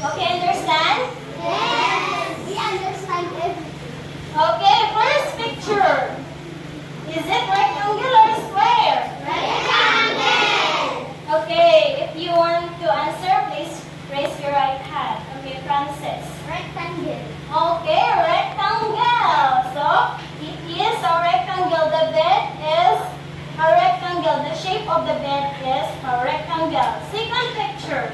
Okay, understand? Yes, we understand everything. Okay, first picture. Is it rectangle or square? Rectangle. Okay, if you want to answer, please raise your right hand. Okay, Francis. Rectangle. Okay, rectangle. So, it is a rectangle. The bed is a rectangle. The shape of the bed is a rectangle. Second picture.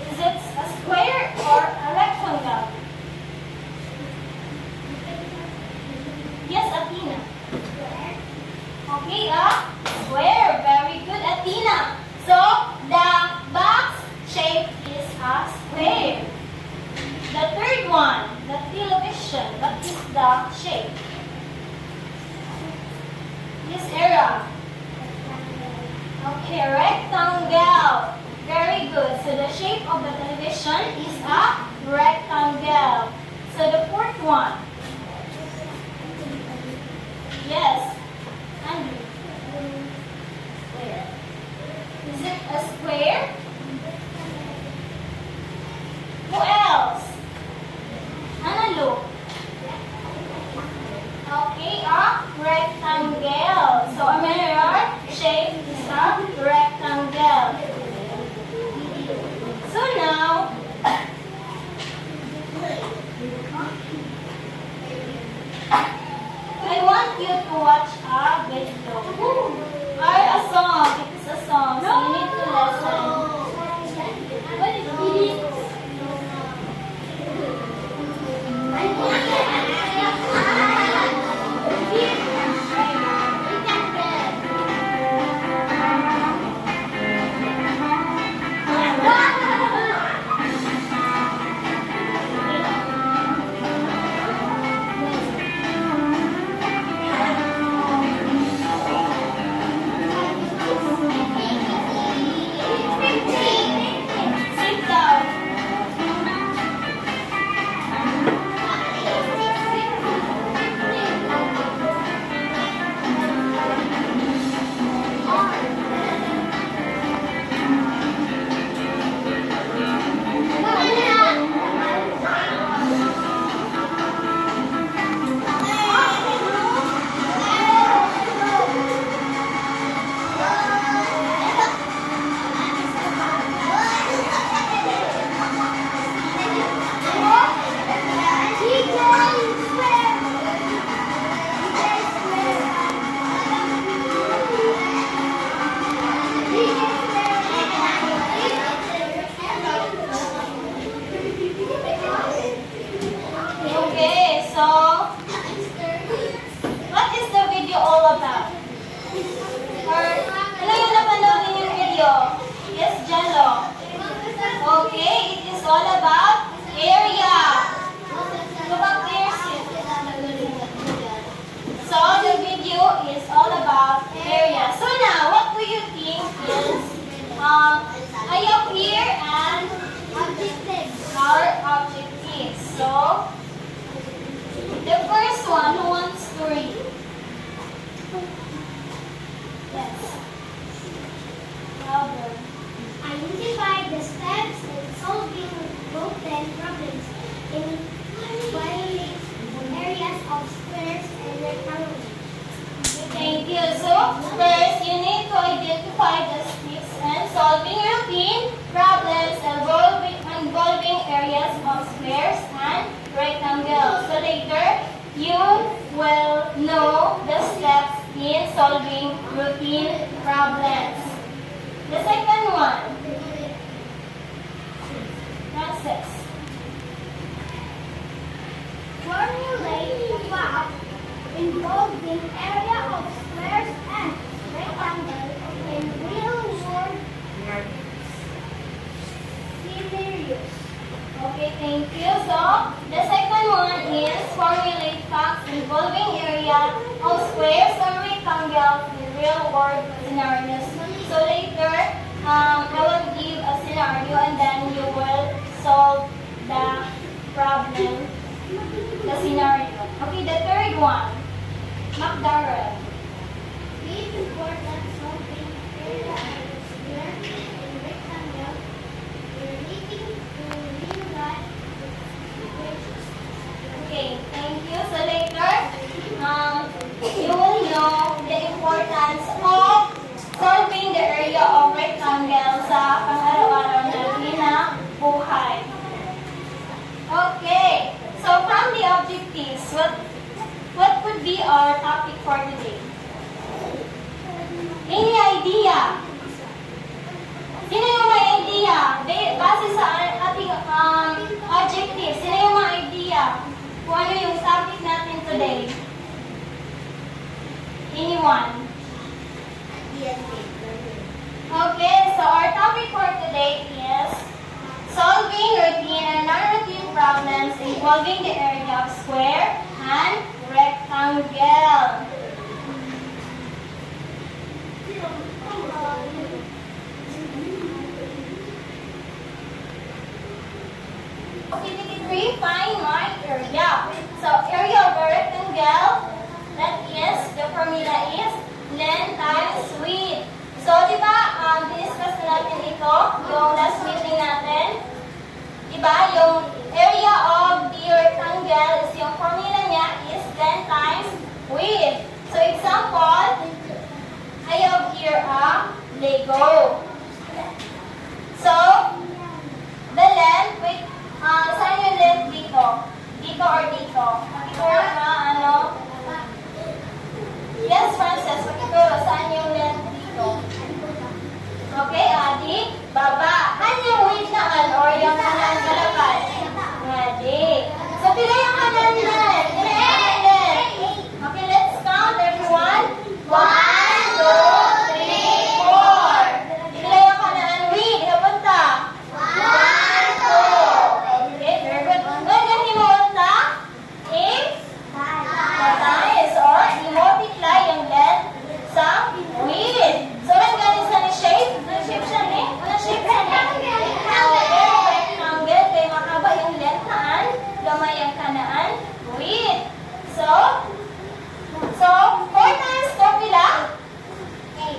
Is it a square or a rectangle? Yes, Athena. Okay, a square. Very good, Athena. So, the box shape is a square. The third one, the television. What is the shape? This area. Okay, rectangle. Very good. So the shape of the television is a rectangle. So the fourth one. Yes. Andrew. Square. Is it a square? Who else? Analu. Okay, a rectangle. So a mirror shape is a rectangle. So now, I want you to watch a video or a song. It is a song, so you need to listen. What is it? Sit down. Okay, so what is the video all about? Or ano yung napanood yung video? Yes, Jello. Okay, it is all about area. So the video is all about area. So now, what do you think is I have here and our objectives. So the first one, who wants to read? Yes. Louder. Identify the steps in solving broken problems in violate areas of squares and rectangles. Thank you. So, first, you need to identify the steps in solving routine problems involving areas of squares and rectangles. So later, you will know the steps in solving routine problems. The second one, process. Formulate the fact involving area of squares and rectangles in real-world scenarios. Okay, thank you. So, the second one is formulate facts involving area of squares or rectangles in real-world scenarios. So later, I will give a scenario and then you will solve the problem, the scenario. Okay, the third one, McDarrell. It is important solving area of square and rectangle relating to involving the area of square and rectangle. Activity 3, find my area. So, area of a rectangle, that is, the formula is length times width. So, di ba, discuss na natin ito, yung last meeting natin. Di ba, yung area of the rectangle is yung formula niya is length times width. So, example, I have here a Lego. So, the length, wait, saan yung length dito? Dito or dito? Pakituro na, ano? Yes, Frances, pakituro, saan yung length dito? Okay, di baba. Ano yung width naman or yung kanan kalapad? Di. So, pila yung kanan length? Pila yung kanan length? Okay, let's count everyone. 1, 2, 3, 4. Pila yung kanan width? Kapunta? 1, 2. Okay, very good. Ngayon, himunta is times or i-multiply yung length sa width. So, may ganit sa ni shape? Ano shape siya ni? Ano shape siya ni? Rectangle. Kaya makaba yung length naan, gamay ang kanaan, width. So 4 times 4 pila? 8.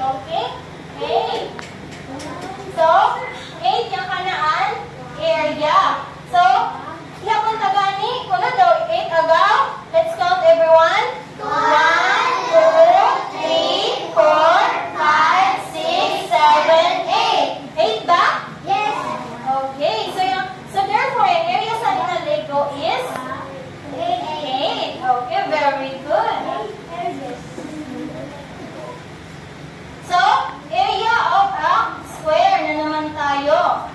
Okay? 8. So, 8 yung kanaan, area. So, ihapon tagani, kung na daw 8 agaw, let's count everyone. 1, 2, 3, 4, 5, 6, 7, 8. 8 ba? Yes. Okay, so therefore, yung area sa nila Lego is 8. Okay, very good. So, area of a square na naman tayo.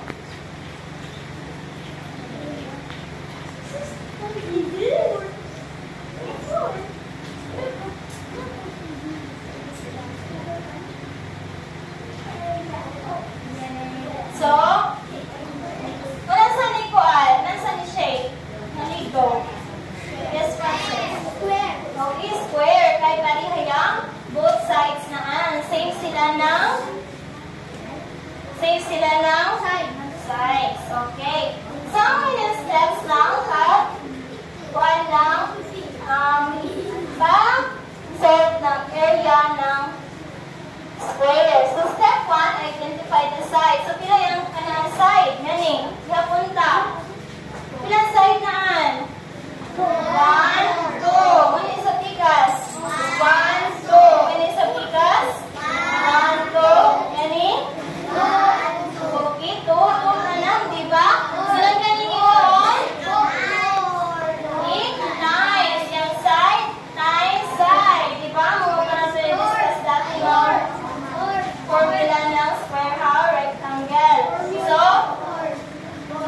So, nasa ni Kual? Nasa ni shape? Naligo. Yes, Francis. Square. Okay, square. Kay parihayang both sides naan. Same sila ng sides. Okay. So, ilang steps lang kat kuan lang solve ng area ng square. So, step 1, identify the side. So, pila yung kanang side? Yan ihapunta. Pilang side naan? 1, 2. Muna isa tikas. 1, 2. Muna isa tikas. 1, 2. Yani? 1, 2. Okay, 2. 2 na lang, diba? So, lang galing yun? Times. Yung side, times side. Diba? Mga ka na sila discuss dati yung formula ng square how rectangle. So,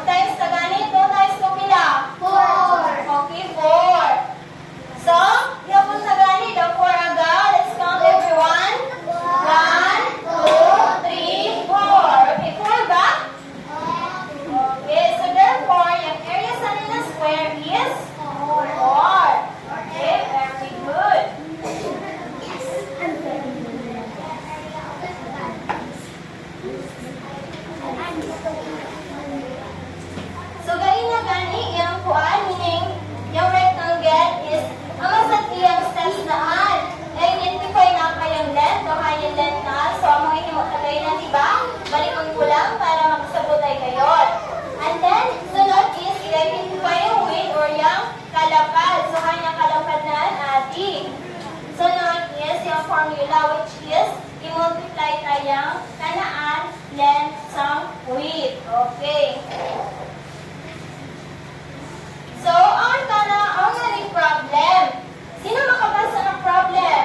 times na ganito, times ko pila? 4. Okay, 4. So, yapon sa gani, the 4 agaw. Let's count everyone. 1, 2, 3, 4. Okay, 4 ba? Okay, so therefore, yung area sa nila square is 4. Okay, very good. So, gani, yung kuan, meaning, yung rectangle is, ang masat iyang steps naan. Identify na kayong length, o kayong length na. So, ang mga himutagay na, diba? Balikon ko lang para makasabotay kayo. And then, sunod is, identify yung width or yung kalapad. So, kanyang kalapad na, adi. Sunod is, yung formula, which is, i-multiply tayong kanaan, length, sa width. Okay. So, ang naring problem. Sino makabasa ng problem?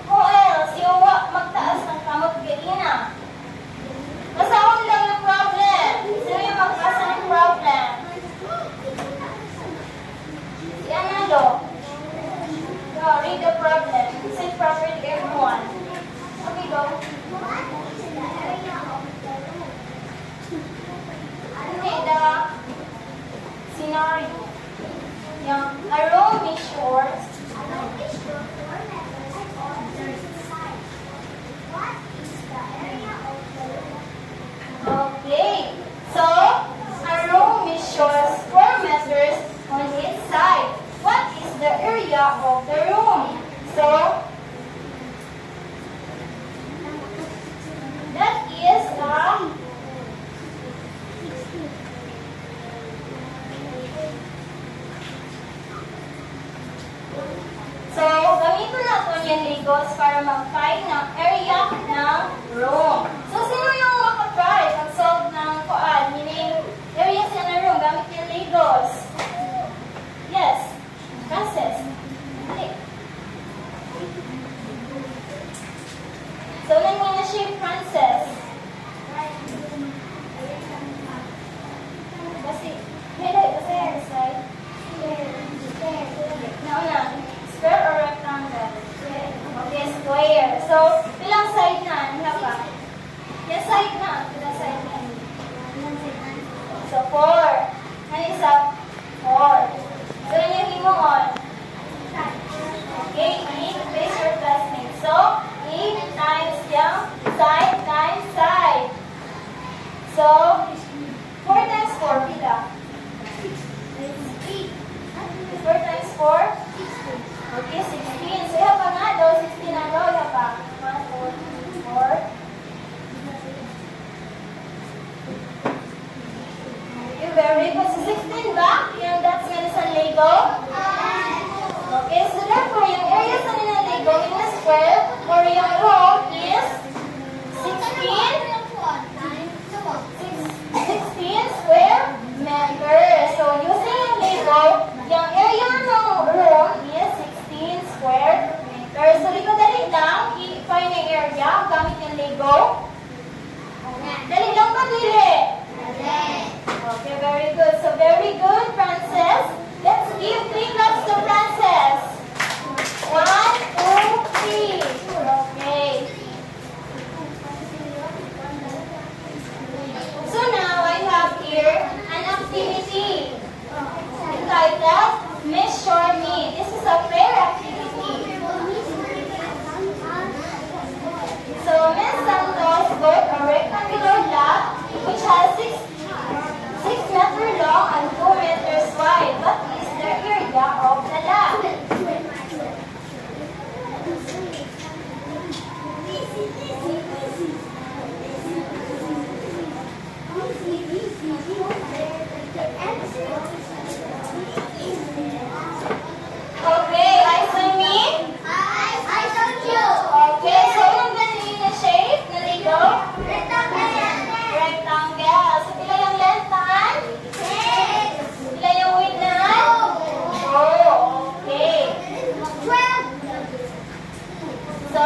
Who else? Yung magtaas ng kamot gaina. Basahon lang yung problem. Sino yung magbasa ng problem? Si Analo. Go, read the problem. Say it properly, everyone. Okay, go. Legos para mag-find ng area ng room. So, sino yung makatry mag-solve ng kuan? Meaning, area siya ng room gamit yung Legos. Yes. Frances. Okay. So, nan mo na siya, Frances. Kasi, side. Nauna, square or rectangle? Okay, square. So, ilang side na? Ano pa? Yung side na. Ilang side na? So, 4. Ano isa? 4. So, yun yung himuon. Okay, 8 place your classmates. So, 8 times yung side times side. So, 4 times 4, pila? 4 times 4? Okay, 16. So, iha pa nga daw. 16 na daw. Iha pa. 1, 4, 4. Okay, very good. So, 16 ba? Yung that's nga sa Lego? Okay, so therefore, yung area sa nila Lego in the square or yung row is 16 square meters. So, using yung Lego, yung area ng room is 16 square meters. So, dito dali lang, i-find yung area gamit yung Lego. Dali lang ba, dili? Okay, very good. So, very good, Frances. Let's give 3 claps to Frances. 1, 2, 3. Okay. So now I have here an activity entitled Measure Me. This is a fair activity. So Ms. Santos built a rectangular lab which has 6 meters long and 2 meters wide. What is the area of the lab? Okay, eyes on me. Okay, so anong ganun na shape na Lego? Rectangle. So, pila yung length tan? Pila yung width na? Oh, okay. So,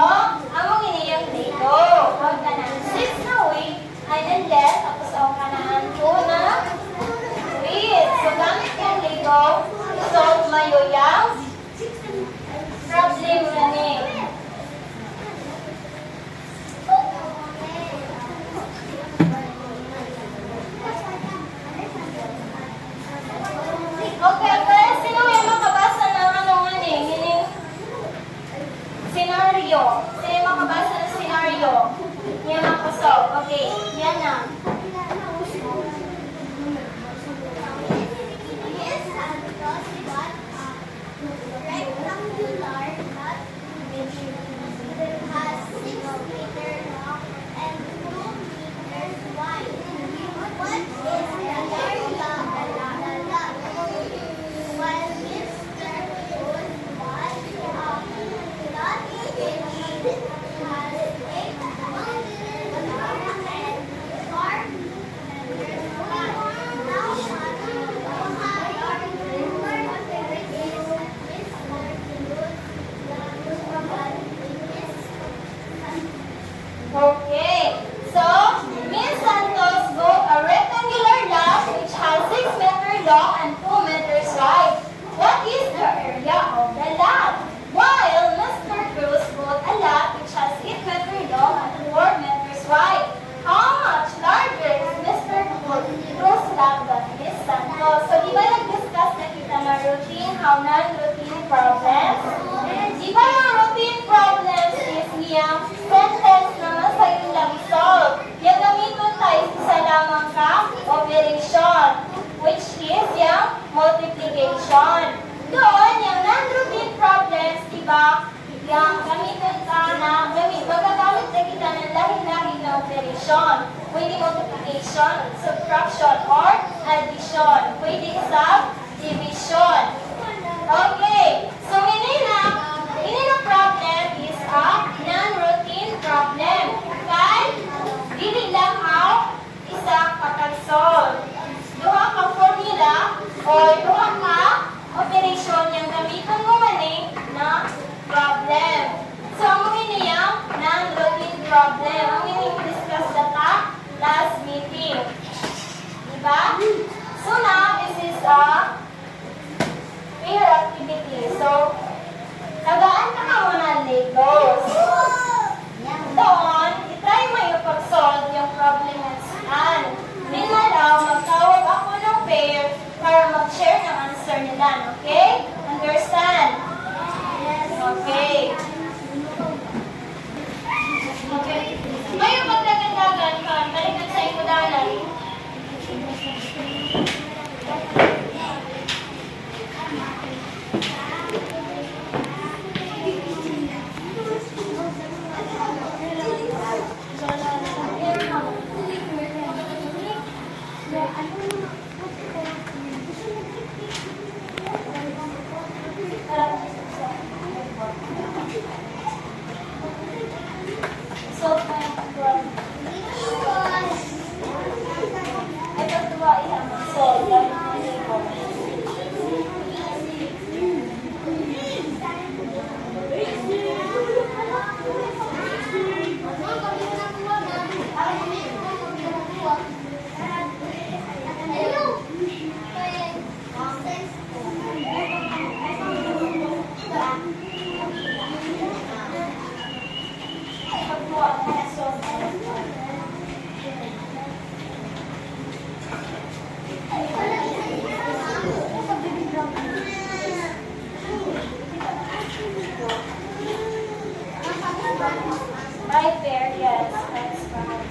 among ini yung Lego. Huwag ka na 6 na width, ay ng length, tapos ako ka na 2 na width. So, gamit yung Lego, solve mayo yung problem na ni. Okay, pero sino yung makabasa ng ano nga ni? Meaning, scenario. Sino yung makabasa ng scenario? Yung makasolve. Okay, yan na. Okay, so Ms. Santos built a rectangular lab which has 6 meters long and 2 meters wide. What is the area of the lab? While Mr. Cruz built a lab which has 8 meters long and 4 meters wide. How much larger is Mr. Cruz lab than Ms. Santos? So, di ba nag-discuss na kita na routine, how non-routine problems? Di ba yung routine problems is niyang sentence naman sa yung lang-solve? Yung gamiton tayo sa lamang ka operation, which is yung multiplication. Doon, yung non-routine problems, di ba, yung gamiton ka na, magagamit na kita ng lahing-lahing na operation. Pwede multiplication, subtraction, or addition. Pwede subdivision. Okay, so ini na problem is sa non-routine problem. Kay, dili lang ang isa kapag-solve. Duha ka formula o duha ka operasyon yung gamitan mo maning na problem. So, ang miniyang non-routine problem. Ang miniyang discuss data last meeting. Diba? So now, this is a pair activity. So, tagaan ka ka muna ng Legos. Doon, itry mo yung pag-solve yung problem at saan. Minalaw, magtawag ako ng pair para mag-share ng answer nila. Okay? Understand? Okay. Okay. Ngayon, magdagandagan ka. Balikan sa ikudanan. Right there, yes. That's right.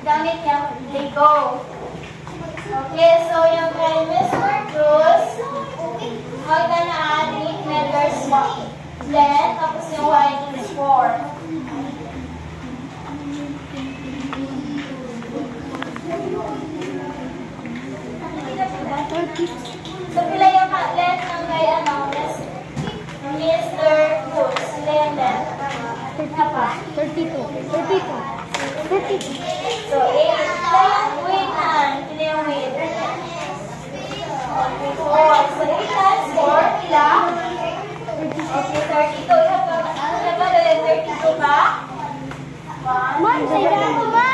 Gamit niyang Lego. Okay, so yung kay Mr. Cruz, huwag na na-add letters 1. Then, tapos yung white is 4. So, pila yung length ng kay Mr. Cruz. Pila yung length? 32. So, 8. Pila yung weight na? Pila yung weight? 4. So, 8 times 4, pila? Okay, 32. Ilan ba? 32 ba? 1, 2, 3,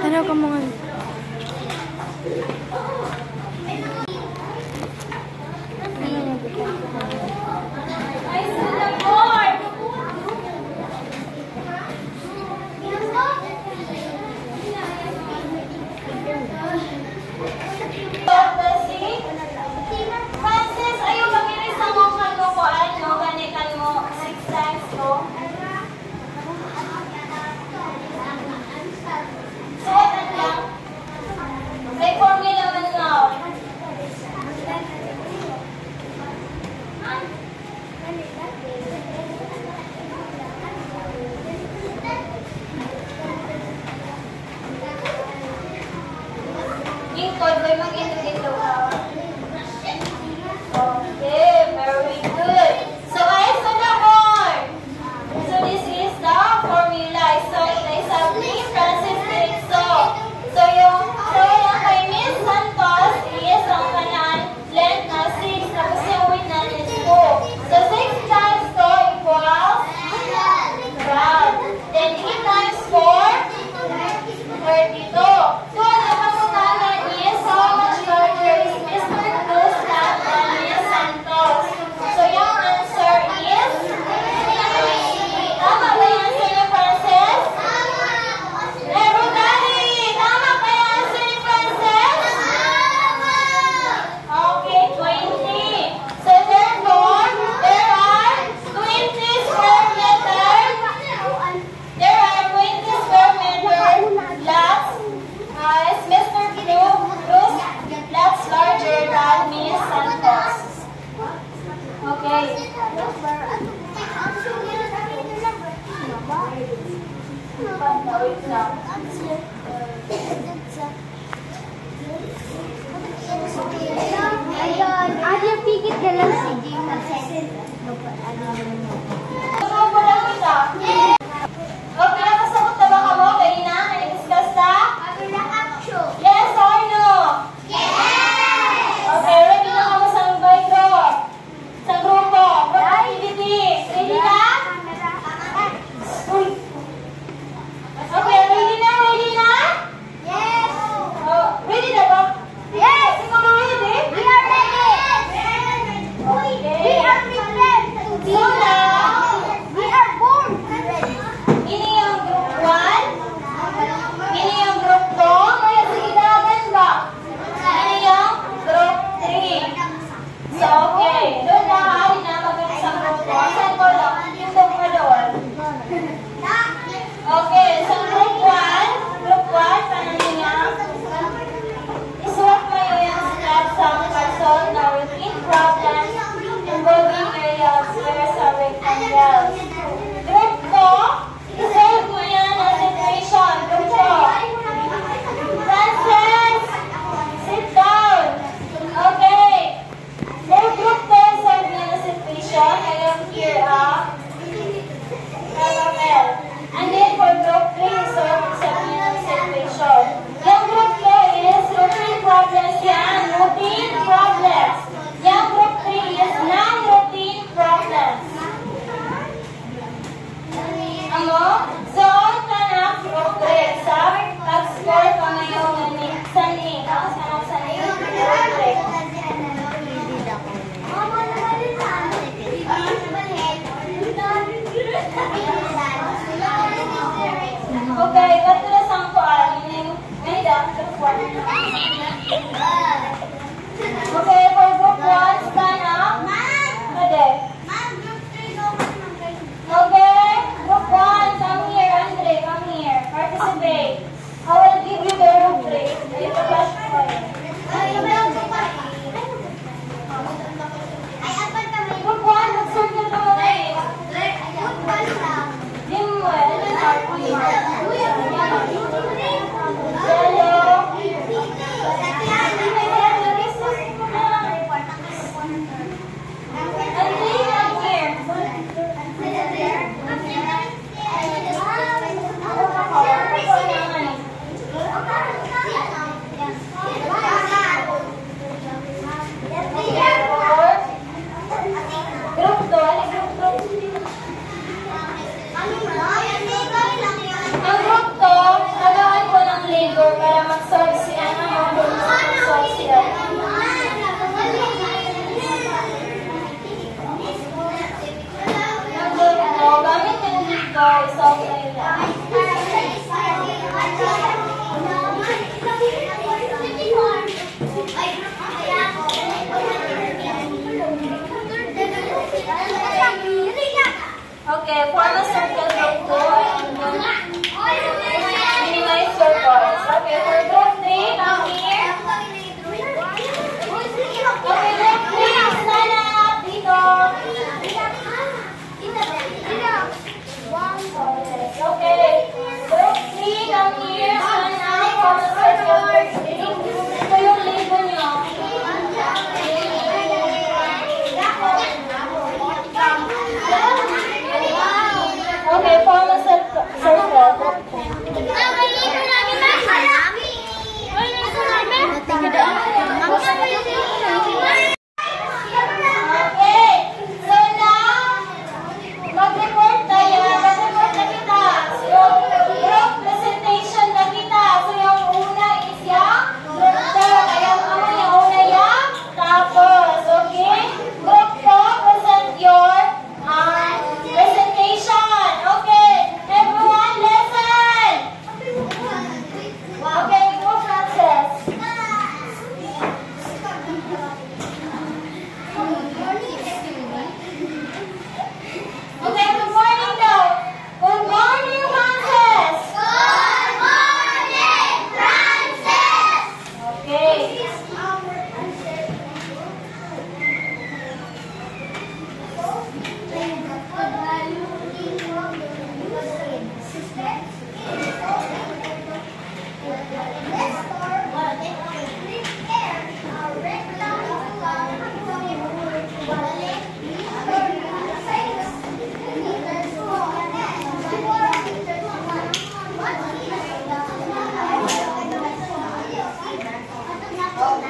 Tanaw ka mga... Ay, Lord! Francis, ayaw magilis sa mong kanukuan, no? Ganikan mo 6 times, no? Suotan lang. May formula man now. Yung code ay mag-ito-ito ka. Okay, very good. So, ay, so na more. So, this is the formula. So, ito is a Francis Cristo. So, yung kay Miss Santos is ang kanaan length na 6. Tapos yung width na is 2. So, 6 times 2 equals 12. Then, 8 times 4, 32. So, ang napapuntahan is how much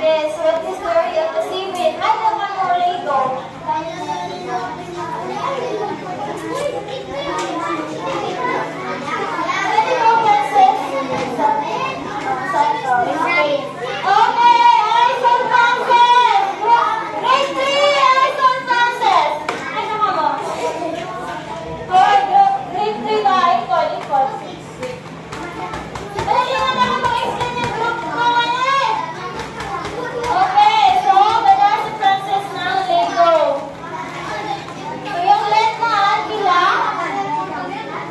Yes, what's the story of the seaweed? I know one more Lego. Ready go, Princess? Okay. Okay, Alison Frances! Grade 3, Alison Frances! Ay, sama mo. Grade 3 ba? Ikot. Dali nga na mag-explain yung group ko ngayon. Okay, so, ganda si Frances ng Lego. So, yung length mo, pila?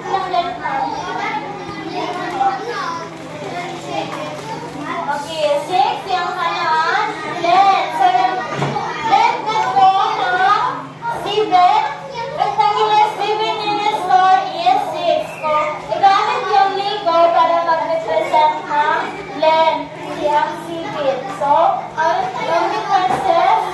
Ilang length mo? Okay, 6 yung kanaan length. So, yung length na po ng 7, rectangular 7 in the store is 6. So, igamit yung Lego para mag-represent ng length. Siyang sipit. So, yung Princess,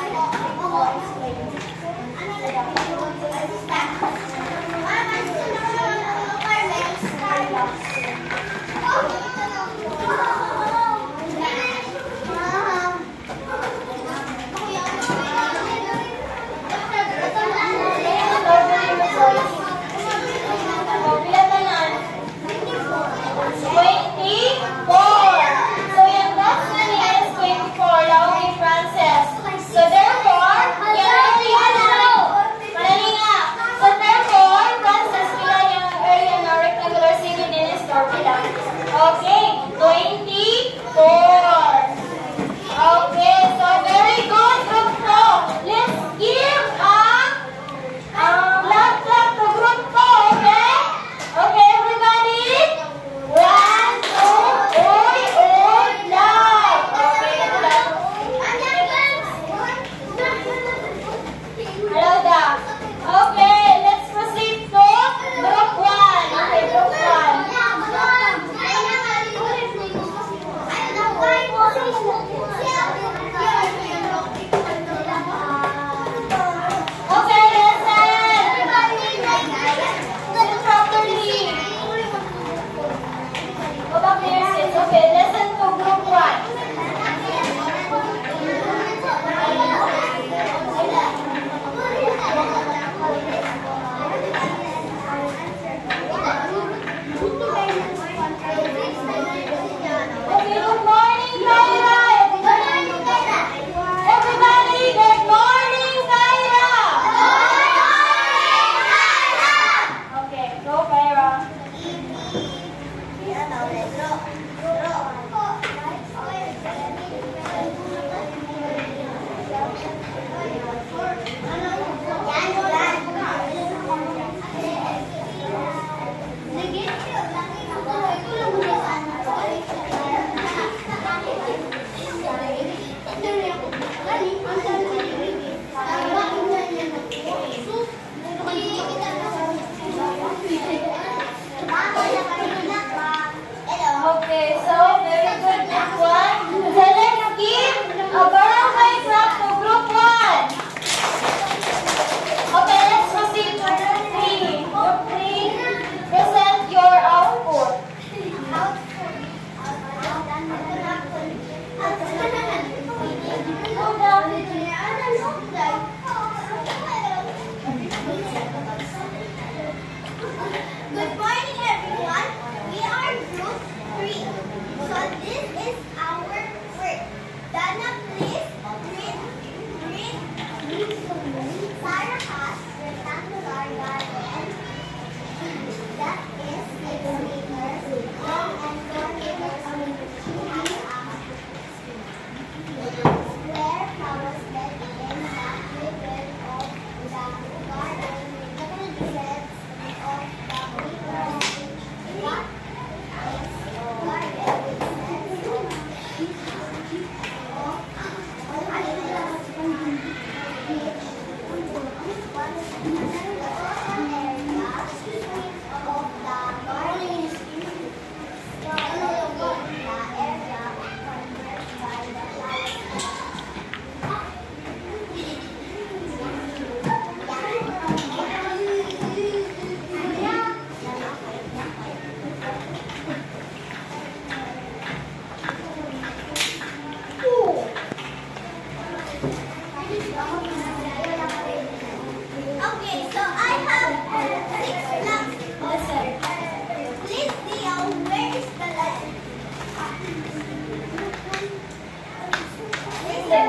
We're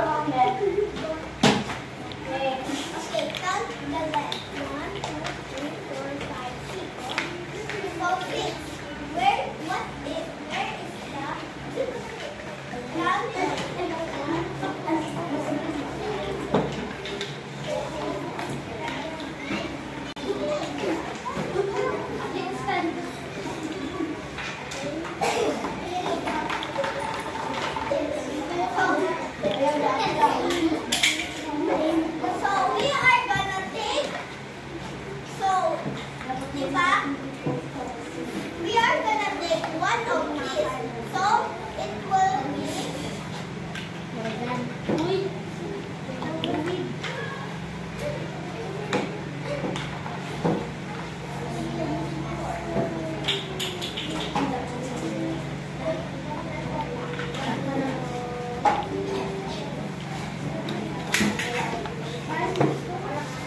on that. Okay. Okay, count the left. 1, 2, 3, 4, 5, 6. So 6. Where is the count? So we are gonna take, diba? We are gonna take one of these. So it will be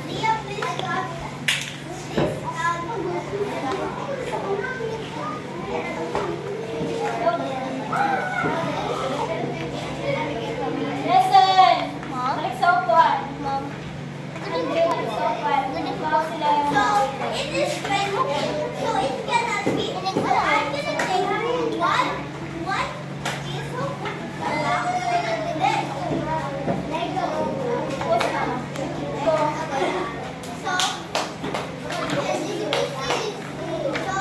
Leah, please cut this Listen! Balik sa upuan. Balik sa upuan. Bawa sila yung... So it is 20. So it cannot be. So I'm gonna take one piece of kalak. Then Lego. So as you can see, so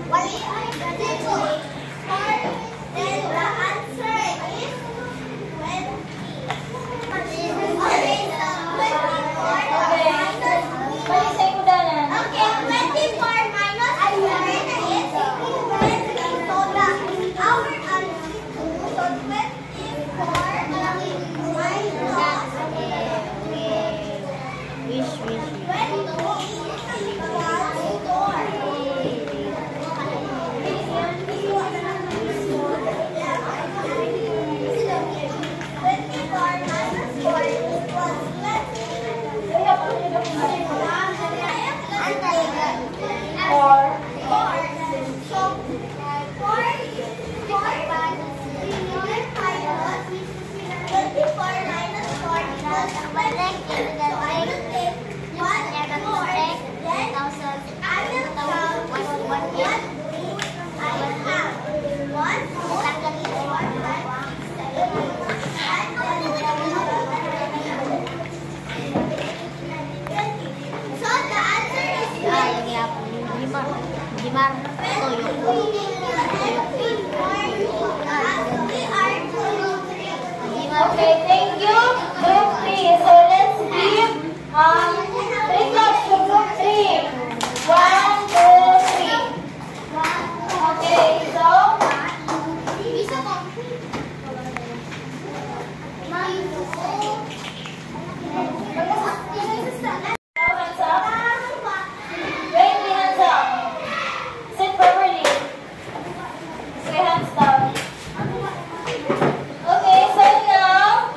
what we are gonna do for then the answer is 20. Okay, so 24 minus Balik sa ikudanan. Okay, 24 minus 4 is 20. So our answer, so 24 minus Wish. 20 equals 24 minus 4 equals So the answer is Gimar, Okay, thank you. Group 3. So let's give 3 claps to group 3. 1, 2, 3. Okay, so hands up. Raise the hands up. Sit properly. Okay, hands down. Okay, so now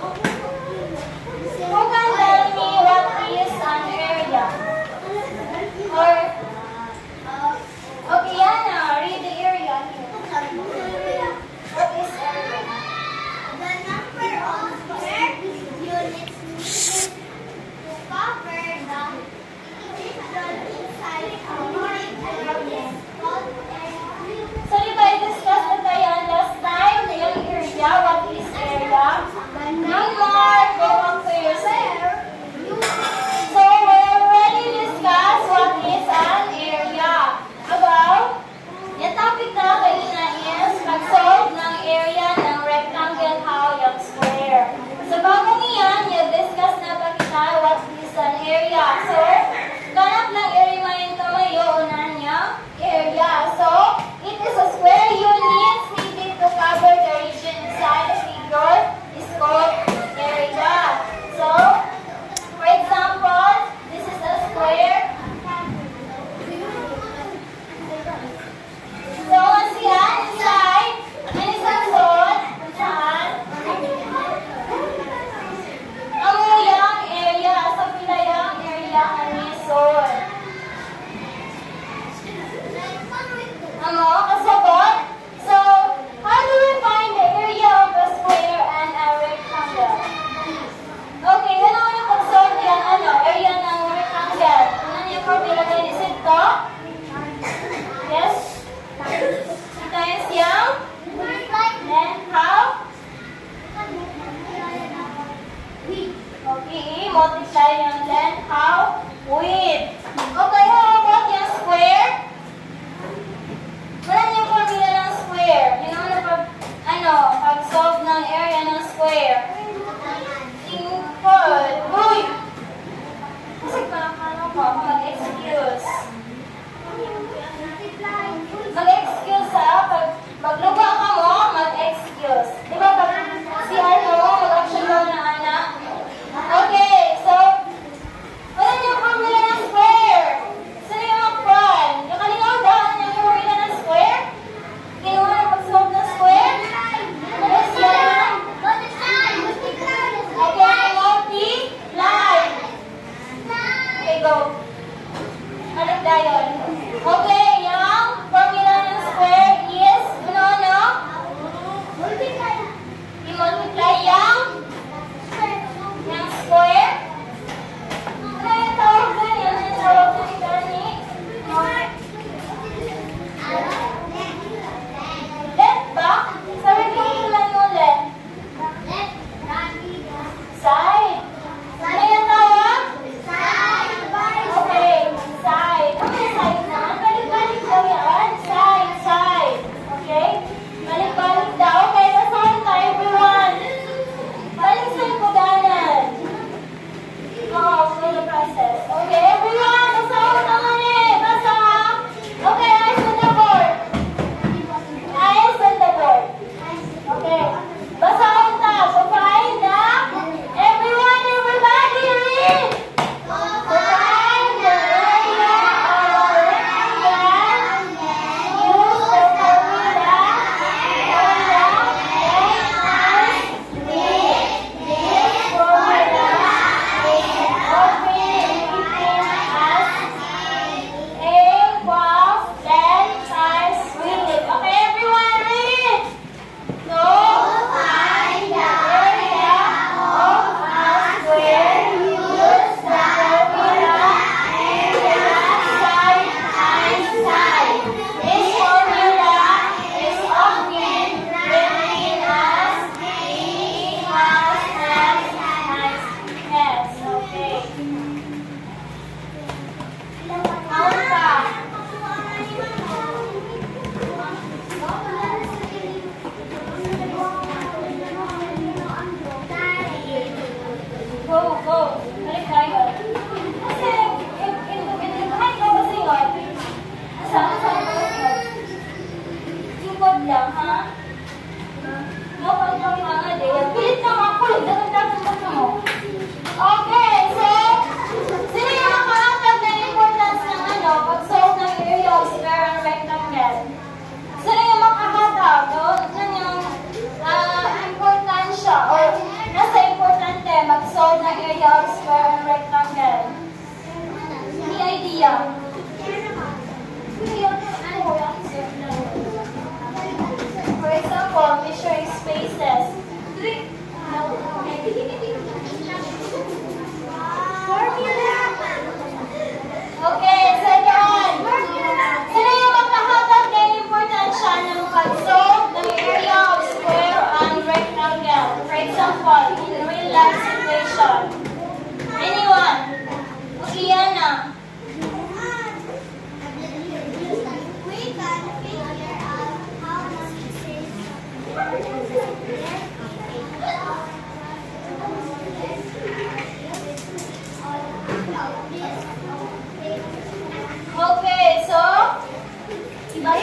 who can tell me what is an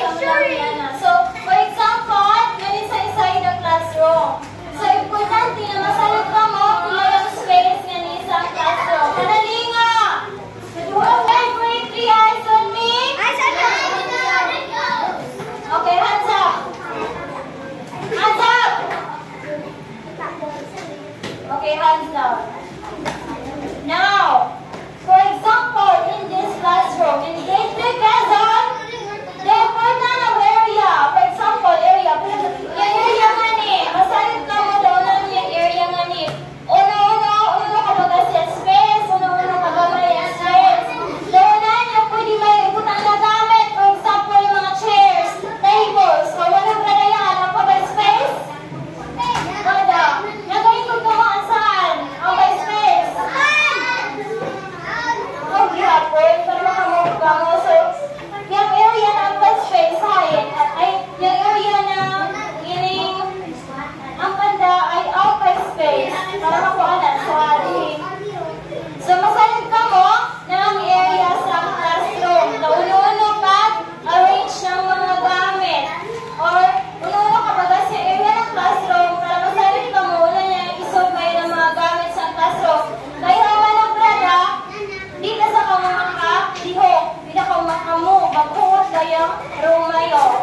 So, for example, ganun sa inside the classroom. So, importante na masalit ka mo kung yung space nga ni isang classroom. Kanali nga! Okay, break the eyes on me. Okay, hands up. Hands up! Okay, hands down. Now, for example, in this classroom, engage the cousin, the important of area. For example, area. Yung area nga ni, masalit ka mo daw lang yung area nga ni. Uno ka mag-asset space, uno ka gamay space. Doon na niya pwede may ibutang na gamit. For example, yung mga chairs, tables. So, wala ka na yan. Ang pabay space? Wala. Nagawin ko gamaan saan? Ang by space. Oh, gihapon. Para makamukha mo. So, yung area na ang by space, ay, yung area na ining ang banda ay out by space. Para makuha na sa ating. So, masalit ka mo na ang area sa classroom. Uno-uno ka, arrange ng mga gamit. Or, uno-uno ka baga sa area ng classroom para masalit ka mo, wala niya isubay ng mga gamit sa classroom. Kaya naman ang brada, di na sa kamamaka, diho, di na kamakamu, maghuot kayang rumayo.